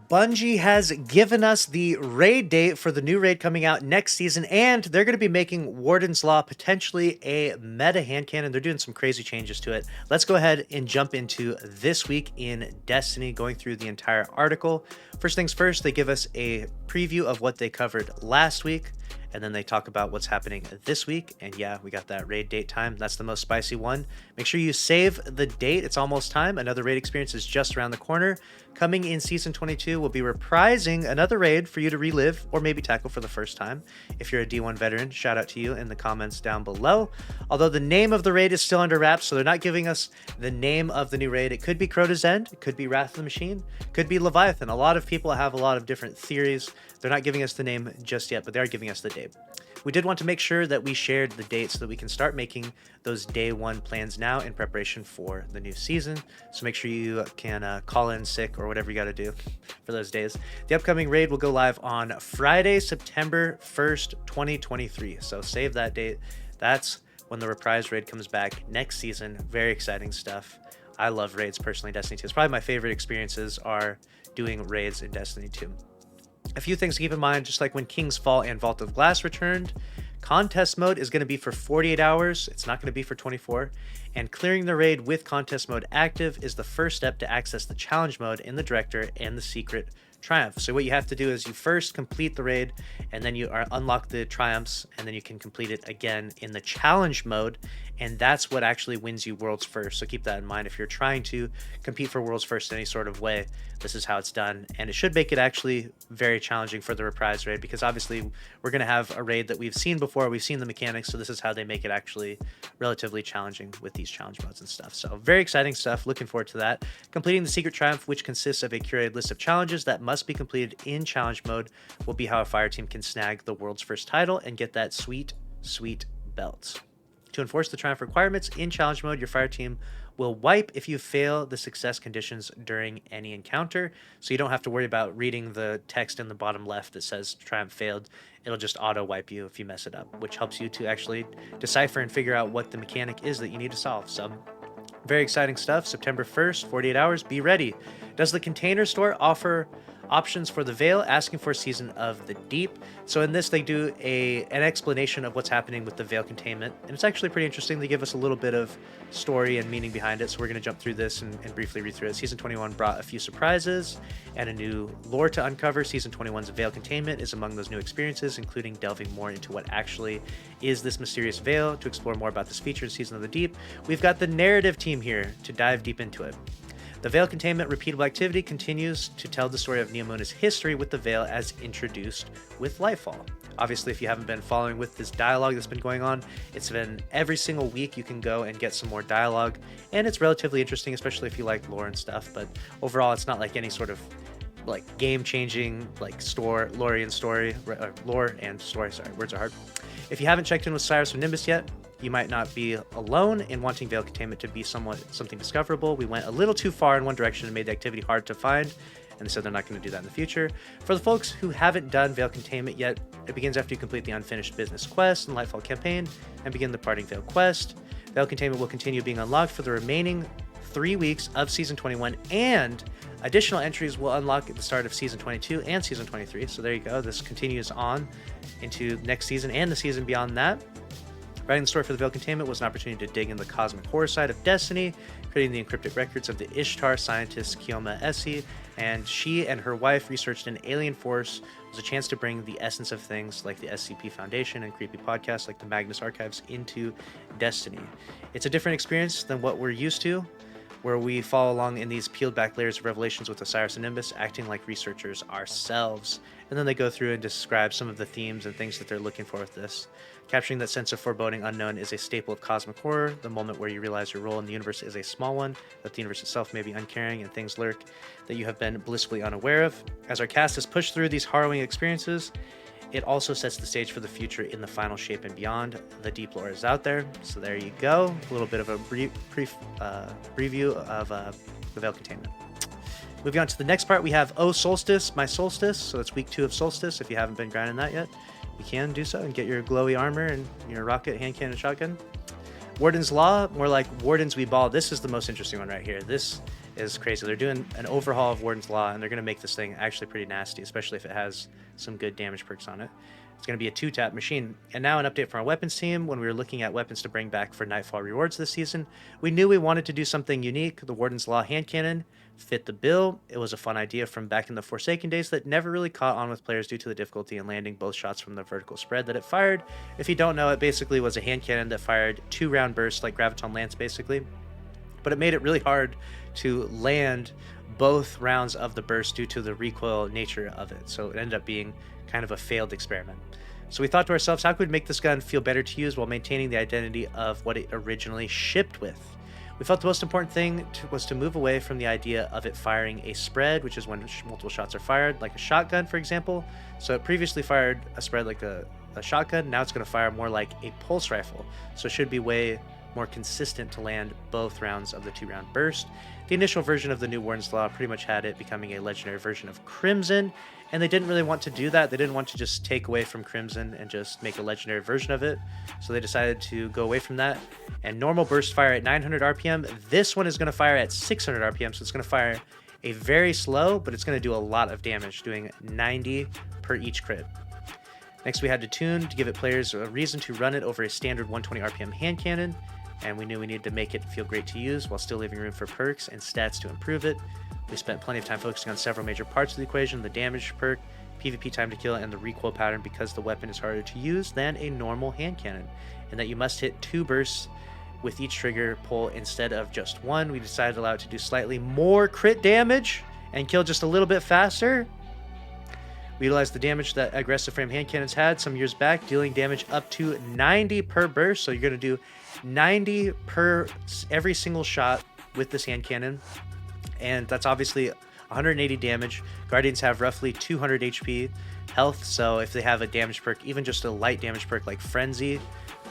Bungie has given us the raid date for the new raid coming out next season, and they're going to be making Warden's Law potentially a meta hand cannon. They're doing some crazy changes to it. Let's go ahead and jump into this week in Destiny, going through the entire article. First things first, they give us a preview of what they covered last week, and then they talk about what's happening this week. And yeah, we got that raid date time. That's the most spicy one. Make sure you save the date. It's almost time. Another raid experience is just around the corner. Coming in Season 22, we'll be reprising another raid for you to relive or maybe tackle for the first time. If you're a D1 veteran, shout out to you in the comments down below. Although the name of the raid is still under wraps, so they're not giving us the name of the new raid. It could be Crota's End, it could be Wrath of the Machine, could be Leviathan. A lot of people have a lot of different theories. They're not giving us the name just yet, but they are giving us the date. We did want to make sure that we shared the date so that we can start making those day one plans now in preparation for the new season. So make sure you can call in sick or whatever you got to do for those days. The upcoming raid will go live on Friday, September 1st, 2023. So save that date. That's when the reprise raid comes back next season. Very exciting stuff. I love raids personally in Destiny 2. It's probably my favorite experiences are doing raids in Destiny 2. A few things to keep in mind, just like when King's Fall and Vault of Glass returned, contest mode is going to be for 48 hours. It's not going to be for 24. And clearing the raid with contest mode active is the first step to access the challenge mode in the Director and the Secret Triumph. So what you have to do is you first complete the raid, and then you unlock the triumphs, and then you can complete it again in the challenge mode, and that's what actually wins you Worlds First. So keep that in mind. If you're trying to compete for Worlds First in any sort of way, this is how it's done, and it should make it actually very challenging for the reprise raid, because obviously we're going to have a raid that we've seen before. We've seen the mechanics, so this is how they make it actually relatively challenging with these challenge modes and stuff. So very exciting stuff. Looking forward to that. Completing the Secret Triumph, which consists of a curated list of challenges that must be completed in challenge mode, will be how a fire team can snag the world's first title and get that sweet belt. To enforce the triumph requirements in challenge mode, your fire team will wipe if you fail the success conditions during any encounter, so you don't have to worry about reading the text in the bottom left that says triumph failed. It'll just auto wipe you if you mess it up, which helps you to actually decipher and figure out what the mechanic is that you need to solve. So very exciting stuff. September 1st, 48 hours, be ready. Does the Container Store offer options for the Veil? Asking for Season of the Deep. So in this, they do an explanation of what's happening with the Veil Containment, and it's actually pretty interesting. They give us a little bit of story and meaning behind it, so we're going to jump through this and briefly read through it. Season 21 brought a few surprises and a new lore to uncover. Season 21's Veil Containment is among those new experiences, including delving more into what actually is this mysterious Veil. To explore more about this feature in Season of the Deep, we've got the narrative team here to dive deep into it. The Veil Containment repeatable activity continues to tell the story of Neomuna's history with the Veil as introduced with LIGHTFALL. Obviously, if you haven't been following with this dialogue that's been going on, it's been every single week you can go and get some more dialogue, and it's relatively interesting, especially if you like lore and stuff, but overall it's not like any sort of like game-changing like lore and story, sorry, words are hard. If you haven't checked in with Cyrus or Nimbus yet, you might not be alone in wanting Veil Containment to be something discoverable. We went a little too far in one direction and made the activity hard to find, and they said they're not going to do that in the future. For the folks who haven't done Veil Containment yet, it begins after you complete the Unfinished Business quest and LIGHTFALL campaign and begin the Parting Veil quest. Veil Containment will continue being unlocked for the remaining 3 weeks of Season 21, and additional entries will unlock at the start of Season 22 and Season 23. So there you go. This continues on into next season and the season beyond that. Writing the story for the Veil Containment was an opportunity to dig in the cosmic horror side of Destiny, creating the encrypted records of the Ishtar scientist Kioma Essie, and she and her wife researched an alien force. It was a chance to bring the essence of things like the SCP Foundation and creepy podcasts like the Magnus Archives into Destiny. It's a different experience than what we're used to, where we follow along in these peeled back layers of revelations with Osiris and Nimbus, acting like researchers ourselves. And then they go through and describe some of the themes and things that they're looking for with this. Capturing that sense of foreboding unknown is a staple of cosmic horror, the moment where you realize your role in the universe is a small one, that the universe itself may be uncaring and things lurk that you have been blissfully unaware of. As our cast has pushed through these harrowing experiences, it also sets the stage for the future in the final shape and beyond. The deep lore is out there, so there you go. A little bit of a preview of the Veil Containment. Moving on to the next part, we have Oh Solstice, My Solstice. So it's week 2 of Solstice. If you haven't been grinding that yet, you can do so and get your glowy armor and your rocket, hand cannon, shotgun. Warden's Law, more like Wardens We Ball. This is the most interesting one right here. This is crazy. They're doing an overhaul of Warden's Law, and they're going to make this thing actually pretty nasty, especially if it has some good damage perks on it. It's going to be a 2-tap machine. And now an update from our weapons team. When we were looking at weapons to bring back for Nightfall rewards this season, we knew we wanted to do something unique. The Warden's Law hand cannon fit the bill. It was a fun idea from back in the Forsaken days that never really caught on with players due to the difficulty in landing both shots from the vertical spread that it fired. If you don't know, it basically was a hand cannon that fired 2-round bursts like Graviton Lance basically. But it made it really hard to land both rounds of the burst due to the recoil nature of it. So it ended up being kind of a failed experiment. So we thought to ourselves, how could we make this gun feel better to use while maintaining the identity of what it originally shipped with? We felt the most important thing was to move away from the idea of it firing a spread, which is when multiple shots are fired, like a shotgun, for example. So it previously fired a spread like a shotgun. Now it's going to fire more like a pulse rifle. So it should be way more consistent to land both rounds of the 2-round burst. The initial version of the new Warden's Law pretty much had it becoming a legendary version of Crimson, and they didn't really want to do that. They didn't want to just take away from Crimson and just make a legendary version of it, so they decided to go away from that. And normal burst fire at 900 RPM. This one is going to fire at 600 RPM, so it's going to fire a very slow, but it's going to do a lot of damage, doing 90 per each crit. Next, we had to tune to give it players a reason to run it over a standard 120 RPM hand cannon, and we knew we needed to make it feel great to use while still leaving room for perks and stats to improve it. We spent plenty of time focusing on several major parts of the equation: the damage perk, PvP time to kill, and the recoil pattern, because the weapon is harder to use than a normal hand cannon, and that you must hit 2 bursts with each trigger pull instead of just 1. We decided to allow it to do slightly more crit damage and kill just a little bit faster. We utilized the damage that aggressive frame hand cannons had some years back, dealing damage up to 90 per burst. So you're going to do 90 per every single shot with this hand cannon, and that's obviously 180 damage. Guardians have roughly 200 HP health, so if they have a damage perk, even just a light damage perk like Frenzy,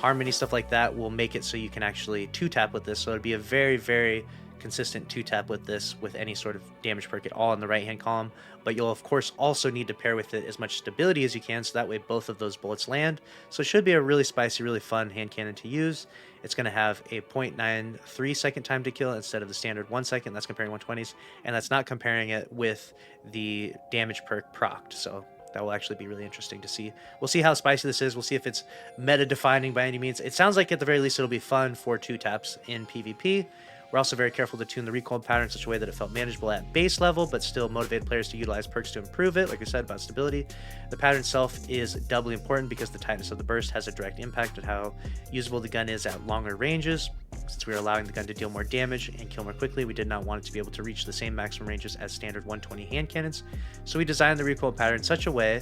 Harmony, stuff like that, will make it so you can actually 2-tap with this. So it'd be a very, very consistent 2-tap with this, with any sort of damage perk at all in the right hand column. But you'll of course also need to pair with it as much stability as you can, so that way both of those bullets land. So it should be a really spicy, really fun hand cannon to use. It's going to have a 0.93 second time to kill instead of the standard 1 second. That's comparing 120s, and that's not comparing it with the damage perk procced. So that will actually be really interesting to see. We'll see how spicy this is. We'll see if it's meta defining by any means. It sounds like at the very least it'll be fun for 2-taps in PvP. We're also very careful to tune the recoil pattern in such a way that it felt manageable at base level, but still motivated players to utilize perks to improve it. Like I said about stability, the pattern itself is doubly important because the tightness of the burst has a direct impact on how usable the gun is at longer ranges. Since we are allowing the gun to deal more damage and kill more quickly, we did not want it to be able to reach the same maximum ranges as standard 120 hand cannons. So we designed the recoil pattern in such a way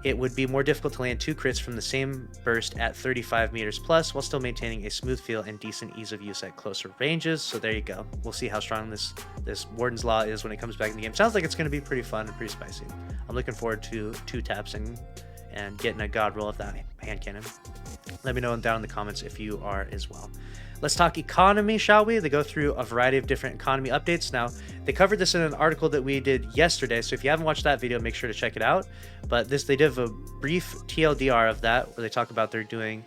it would be more difficult to land 2 crits from the same burst at 35 meters plus, while still maintaining a smooth feel and decent ease of use at closer ranges. So there you go. We'll see how strong this Warden's Law is when it comes back in the game. Sounds like it's going to be pretty fun and pretty spicy. I'm looking forward to 2-taps and getting a god roll of that hand cannon. Let me know down in the comments if you are as well. Let's talk economy, shall we? They go through a variety of different economy updates. Now, they covered this in an article that we did yesterday, so if you haven't watched that video, make sure to check it out. But they did a brief TLDR of that, where they talk about they're doing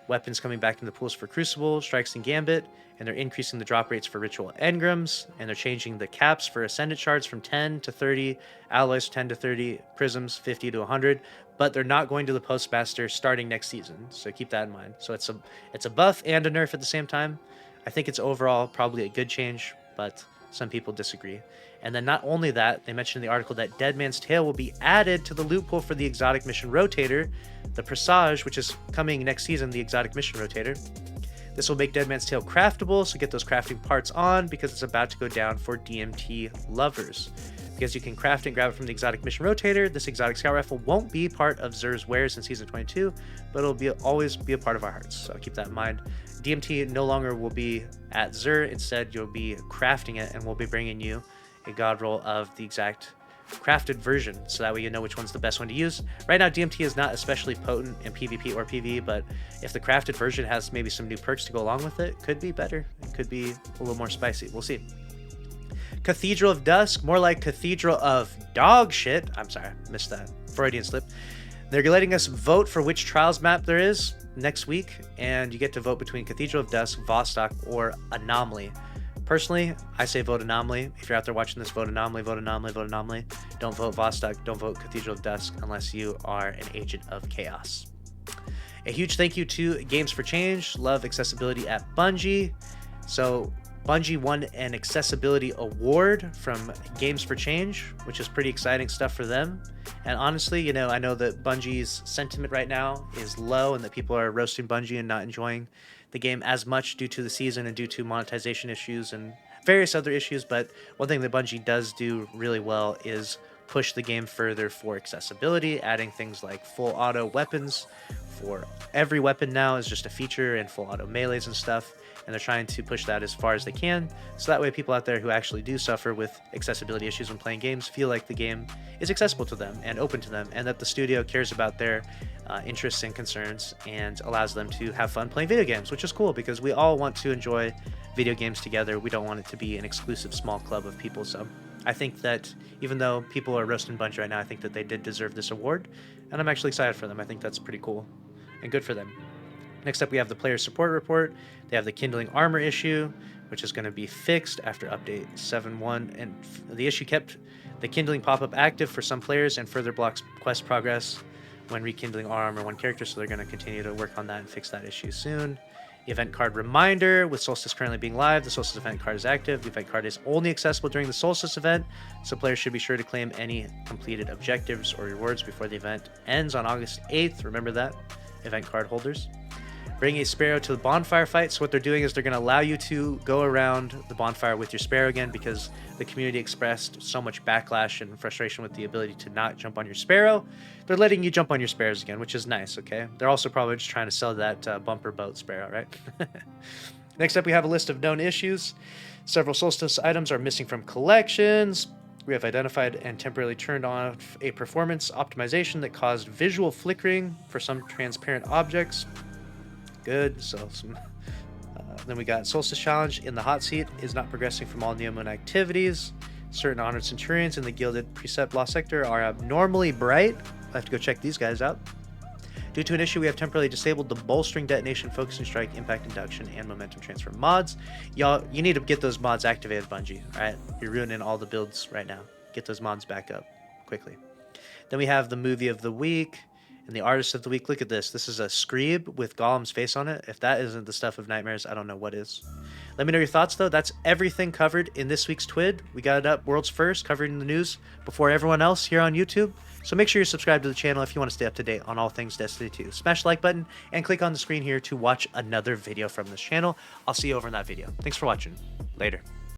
weapons coming back in the pools for Crucible, Strikes, and Gambit, and they're increasing the drop rates for Ritual Engrams, and they're changing the caps for Ascendant Shards from 10 to 30, Alloys 10 to 30, Prisms 50 to 100, but they're not going to the Postmaster starting next season, so keep that in mind. So it's a buff and a nerf at the same time. I think it's overall probably a good change, but some people disagree. And then not only that, they mentioned in the article that Dead Man's Tale will be added to the loot pool for the Exotic Mission Rotator, the Presage, which is coming next season, the Exotic Mission Rotator. This will make Dead Man's Tale craftable, so get those crafting parts on, because it's about to go down for DMT lovers. Because you can craft and grab it from the Exotic Mission Rotator, this Exotic Scout Rifle won't be part of Xur's wares in Season 22, but it'll always be a part of our hearts, so keep that in mind. DMT no longer will be at Xur, instead you'll be crafting it, and we'll be bringing you a god roll of the exact crafted version, so that way you know which one's the best one to use. Right now, DMT is not especially potent in PvP or PvE, but if the crafted version has maybe some new perks to go along with it, could be better. It could be a little more spicy. We'll see. Cathedral of Dusk, more like Cathedral of Dog Shit. I'm sorry, missed that Freudian slip. They're letting us vote for which Trials map there is next week, and you get to vote between Cathedral of Dusk, Vostok, or Anomaly. Personally, I say vote Anomaly. If you're out there watching this, vote Anomaly, vote Anomaly, vote Anomaly. Don't vote Vostok, don't vote Cathedral of Dusk unless you are an agent of chaos. A huge thank you to Games for Change. Love accessibility at Bungie. So Bungie won an accessibility award from Games for Change, which is pretty exciting stuff for them. And honestly, you know, I know that Bungie's sentiment right now is low and that people are roasting Bungie and not enjoying the game as much due to the season and due to monetization issues and various other issues. But one thing that Bungie does do really well is push the game further for accessibility, adding things like full auto weapons for every weapon now is just a feature, and full auto melees and stuff. And they're trying to push that as far as they can, so that way people out there who actually do suffer with accessibility issues when playing games feel like the game is accessible to them and open to them, and that the studio cares about their interests and concerns and allows them to have fun playing video games, which is cool because we all want to enjoy video games together. We don't want it to be an exclusive small club of people. So I think that even though people are roasting Bungie right now, I think that they did deserve this award, and I'm actually excited for them. I think that's pretty cool and good for them. Next up, we have the player support report. They have the Kindling Armor issue, which is going to be fixed after update 7.1, and the issue kept the Kindling pop-up active for some players and further blocks quest progress when rekindling armor one character, so they're going to continue to work on that and fix that issue soon. The event card reminder, with Solstice currently being live, the Solstice event card is active. The event card is only accessible during the Solstice event, so players should be sure to claim any completed objectives or rewards before the event ends on August 8th. Remember that, event card holders. Bring a Sparrow to the bonfire fight. So what they're doing is they're going to allow you to go around the bonfire with your Sparrow again, because the community expressed so much backlash and frustration with the ability to not jump on your Sparrow. They're letting you jump on your Sparrows again, which is nice, okay? They're also probably just trying to sell that bumper boat Sparrow, right? Next up, we have a list of known issues. Several Solstice items are missing from collections. We have identified and temporarily turned off a performance optimization that caused visual flickering for some transparent objects. Good. So then we got Solstice Challenge in the hot seat is not progressing from all Neomoon activities. Certain Honored Centurions in the Gilded Precept Lost Sector are abnormally bright. I have to go check these guys out. Due to an issue, we have temporarily disabled the Bolstering Detonation, Focusing Strike, Impact Induction, and Momentum Transfer mods. Y'all, you need to get those mods activated, Bungie. Alright? You're ruining all the builds right now. Get those mods back up quickly. Then we have the Movie of the Week and the Artist of the Week. Look at this. This is a Screeb with Gollum's face on it. If that isn't the stuff of nightmares, I don't know what is. Let me know your thoughts, though. That's everything covered in this week's TWID. We got it up world's first, covering the news before everyone else here on YouTube. So make sure you're subscribed to the channel if you want to stay up to date on all things Destiny 2. Smash the like button and click on the screen here to watch another video from this channel. I'll see you over in that video. Thanks for watching. Later.